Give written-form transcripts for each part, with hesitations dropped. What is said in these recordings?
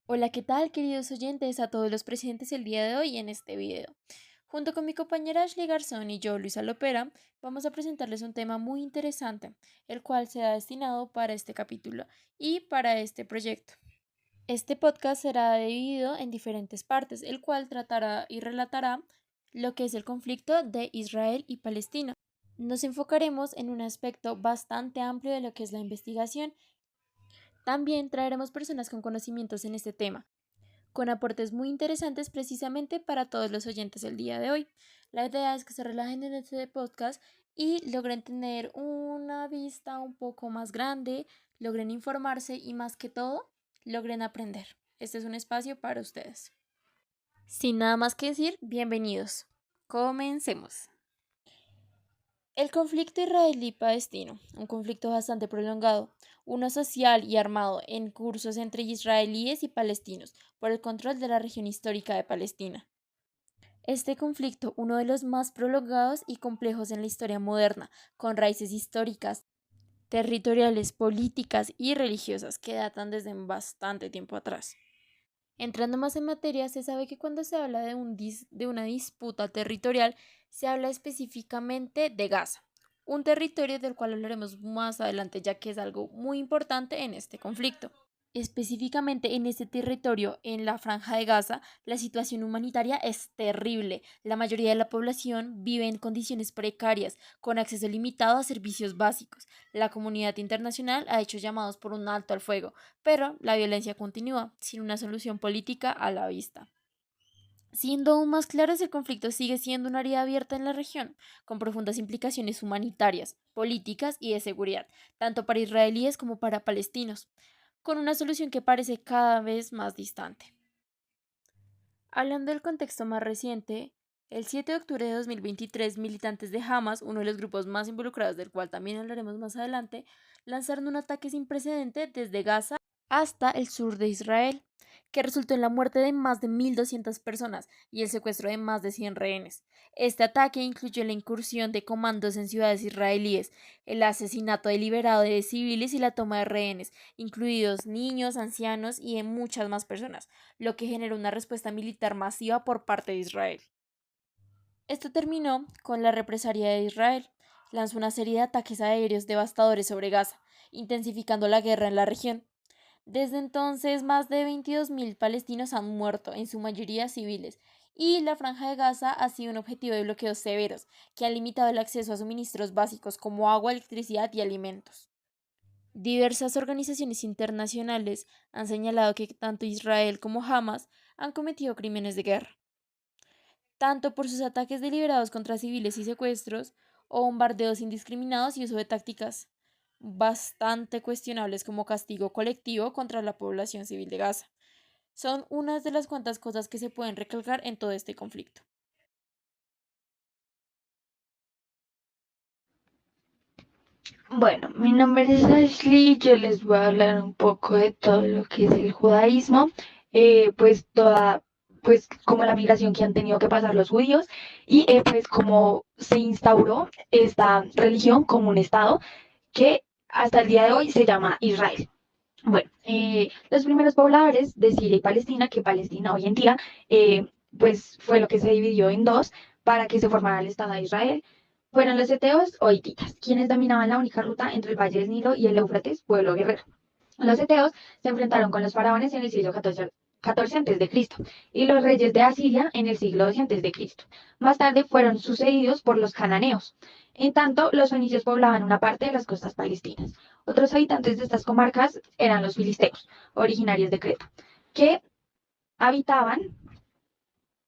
Hola, ¿qué tal, queridos oyentes? A todos los presentes el día de hoy en este video. Junto con mi compañera Ashley Garzón y yo, Luisa Lopera, vamos a presentarles un tema muy interesante, el cual será destinado para este capítulo y para este proyecto. Este podcast será dividido en diferentes partes, el cual tratará y relatará lo que es el conflicto de Israel y Palestina. Nos enfocaremos en un aspecto bastante amplio de lo que es la investigación. También traeremos personas con conocimientos en este tema con aportes muy interesantes precisamente para todos los oyentes el día de hoy. La idea es que se relajen en este podcast y logren tener una vista un poco más grande, logren informarse y más que todo, logren aprender. Este es un espacio para ustedes. Sin nada más que decir, bienvenidos. Comencemos. El conflicto israelí-palestino, un conflicto bastante prolongado, uno social y armado en cursos entre israelíes y palestinos por el control de la región histórica de Palestina. Este conflicto, uno de los más prolongados y complejos en la historia moderna, con raíces históricas, territoriales, políticas y religiosas que datan desde bastante tiempo atrás. Entrando más en materia, se sabe que cuando se habla de una disputa territorial, se habla específicamente de Gaza, un territorio del cual hablaremos más adelante, ya que es algo muy importante en este conflicto. Específicamente en este territorio, en la Franja de Gaza, la situación humanitaria es terrible. La mayoría de la población vive en condiciones precarias, con acceso limitado a servicios básicos. La comunidad internacional ha hecho llamados por un alto al fuego, pero la violencia continúa, sin una solución política a la vista. Siendo aún más claros, el conflicto sigue siendo una herida abierta en la región, con profundas implicaciones humanitarias, políticas y de seguridad, tanto para israelíes como para palestinos, con una solución que parece cada vez más distante. Hablando del contexto más reciente, el 7 de octubre de 2023, militantes de Hamas, uno de los grupos más involucrados del cual también hablaremos más adelante, lanzaron un ataque sin precedente desde Gaza hasta el sur de Israel, que resultó en la muerte de más de 1.200 personas y el secuestro de más de 100 rehenes. Este ataque incluyó la incursión de comandos en ciudades israelíes, el asesinato deliberado de civiles y la toma de rehenes, incluidos niños, ancianos y de muchas más personas, lo que generó una respuesta militar masiva por parte de Israel. Esto terminó con la represalia de Israel. Lanzó una serie de ataques aéreos devastadores sobre Gaza, intensificando la guerra en la región. Desde entonces, más de 22.000 palestinos han muerto, en su mayoría civiles, y la Franja de Gaza ha sido un objetivo de bloqueos severos, que han limitado el acceso a suministros básicos como agua, electricidad y alimentos. Diversas organizaciones internacionales han señalado que tanto Israel como Hamas han cometido crímenes de guerra, tanto por sus ataques deliberados contra civiles y secuestros, o bombardeos indiscriminados y uso de tácticas bastante cuestionables como castigo colectivo contra la población civil de Gaza. Son unas de las cuantas cosas que se pueden recalcar en todo este conflicto. Bueno, mi nombre es Ashley, yo les voy a hablar un poco de todo lo que es el judaísmo, pues como la migración que han tenido que pasar los judíos y pues cómo se instauró esta religión como un estado que hasta el día de hoy se llama Israel. Bueno, los primeros pobladores de Siria y Palestina, que Palestina hoy en día, pues fue lo que se dividió en dos para que se formara el Estado de Israel, fueron los eteos o hititas, quienes dominaban la única ruta entre el Valle del Nilo y el Éufrates, pueblo guerrero. Los eteos se enfrentaron con los faraones en el siglo XIV a.C. y los reyes de Asiria en el siglo XII a.C. Más tarde fueron sucedidos por los cananeos. En tanto, los fenicios poblaban una parte de las costas palestinas. Otros habitantes de estas comarcas eran los filisteos, originarios de Creta, que habitaban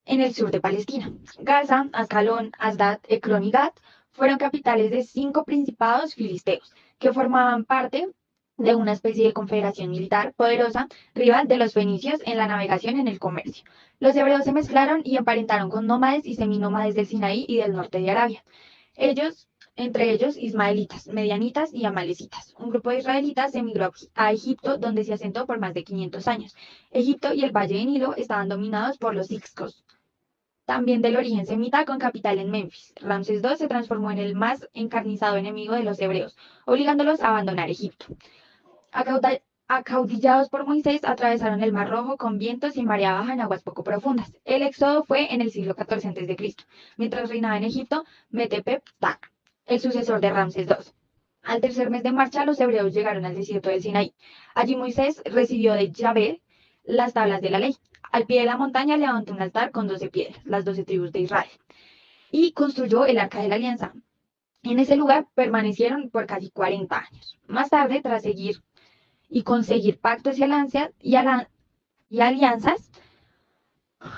en el sur de Palestina. Gaza, Ascalón, Asdod, Ecrón y Gat fueron capitales de 5 principados filisteos, que formaban parte de una especie de confederación militar poderosa, rival de los fenicios en la navegación y en el comercio. Los hebreos se mezclaron y emparentaron con nómades y seminómades del Sinaí y del norte de Arabia. Ellos, entre ellos, ismaelitas, medianitas y amalecitas. Un grupo de israelitas emigró a Egipto, donde se asentó por más de 500 años. Egipto y el Valle de Nilo estaban dominados por los hicsos, también del origen semita, con capital en Menfis. Ramsés II se transformó en el más encarnizado enemigo de los hebreos, obligándolos a abandonar Egipto. Acaudillados por Moisés, atravesaron el Mar Rojo con vientos y marea baja en aguas poco profundas. El éxodo fue en el siglo XIV a.C., mientras reinaba en Egipto Metepep-Tah, el sucesor de Ramsés II. Al tercer mes de marcha, los hebreos llegaron al desierto del Sinaí. Allí Moisés recibió de Yahvé las tablas de la ley. Al pie de la montaña levantó un altar con 12 piedras, las 12 tribus de Israel, y construyó el Arca de la Alianza. En ese lugar permanecieron por casi 40 años. Más tarde, tras seguir y conseguir pactos y alianzas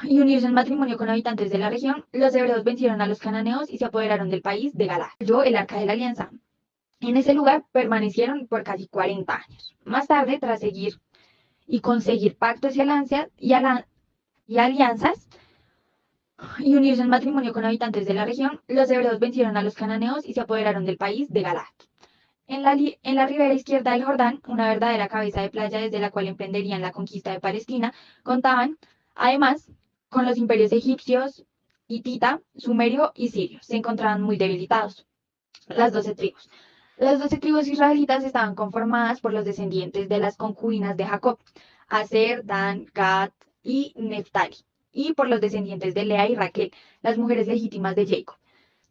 y unirse en matrimonio con habitantes de la región, los hebreos vencieron a los cananeos y se apoderaron del país de Galaad. Yo el Arca de la Alianza. En ese lugar permanecieron por casi 40 años. Más tarde, tras seguir y conseguir pactos y alianzas y unirse en matrimonio con habitantes de la región, los hebreos vencieron a los cananeos y se apoderaron del país de Galaad. En la ribera izquierda del Jordán, una verdadera cabeza de playa desde la cual emprenderían la conquista de Palestina, contaban, además, con los imperios egipcios, hitita, sumerio y sirio. Se encontraban muy debilitados. Las 12 tribus. Las 12 tribus israelitas estaban conformadas por los descendientes de las concubinas de Jacob, Aser, Dan, Gad y Neftali, y por los descendientes de Lea y Raquel, las mujeres legítimas de Jacob.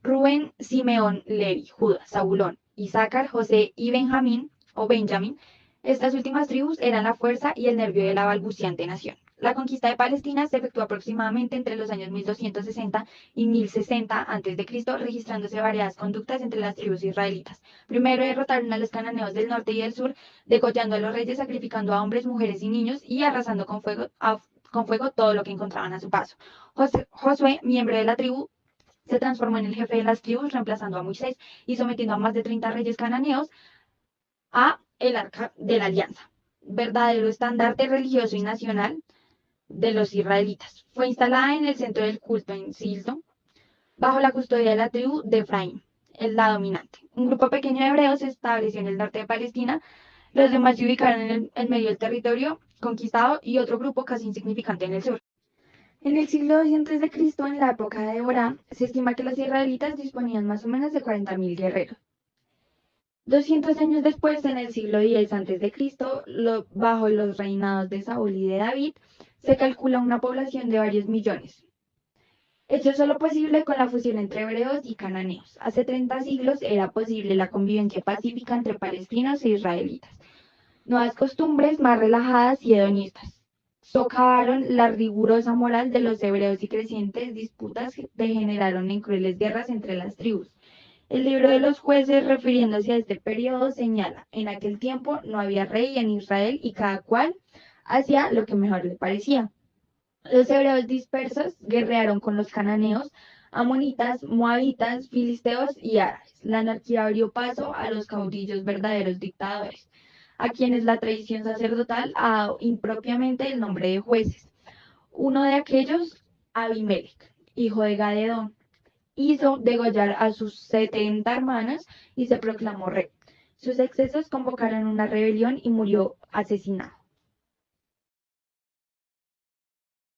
Rubén, Simeón, Levi, Judá, Zabulón, Isaacar, José y Benjamín, estas últimas tribus eran la fuerza y el nervio de la balbuciante nación. La conquista de Palestina se efectuó aproximadamente entre los años 1260 y 1060 a.C., registrándose variadas conductas entre las tribus israelitas. Primero derrotaron a los cananeos del norte y del sur, degollando a los reyes, sacrificando a hombres, mujeres y niños y arrasando con fuego todo lo que encontraban a su paso. Josué, miembro de la tribu, se transformó en el jefe de las tribus, reemplazando a Moisés y sometiendo a más de 30 reyes cananeos a el Arca de la Alianza, verdadero estandarte religioso y nacional de los israelitas. Fue instalada en el centro del culto en Silo, bajo la custodia de la tribu de Efraín, la dominante. Un grupo pequeño de hebreos se estableció en el norte de Palestina, los demás se ubicaron en medio del territorio conquistado y otro grupo casi insignificante en el sur. En el siglo 200 a.C., en la época de Deborah, se estima que los israelitas disponían más o menos de 40.000 guerreros. 200 años después, en el siglo X a.C., bajo los reinados de Saúl y de David, se calcula una población de varios millones. Hecho solo posible con la fusión entre hebreos y cananeos. Hace 30 siglos era posible la convivencia pacífica entre palestinos e israelitas. Nuevas costumbres más relajadas y hedonistas socavaron la rigurosa moral de los hebreos y crecientes disputas degeneraron en crueles guerras entre las tribus. El libro de los jueces, refiriéndose a este periodo, señala, en aquel tiempo no había rey en Israel y cada cual hacía lo que mejor le parecía. Los hebreos dispersos guerrearon con los cananeos, amonitas, moabitas, filisteos y árabes. La anarquía abrió paso a los caudillos verdaderos dictadores, a quienes la tradición sacerdotal ha dado impropiamente el nombre de jueces. Uno de aquellos, Abimelech, hijo de Gadedón, hizo degollar a sus 70 hermanas y se proclamó rey. Sus excesos convocaron una rebelión y murió asesinado.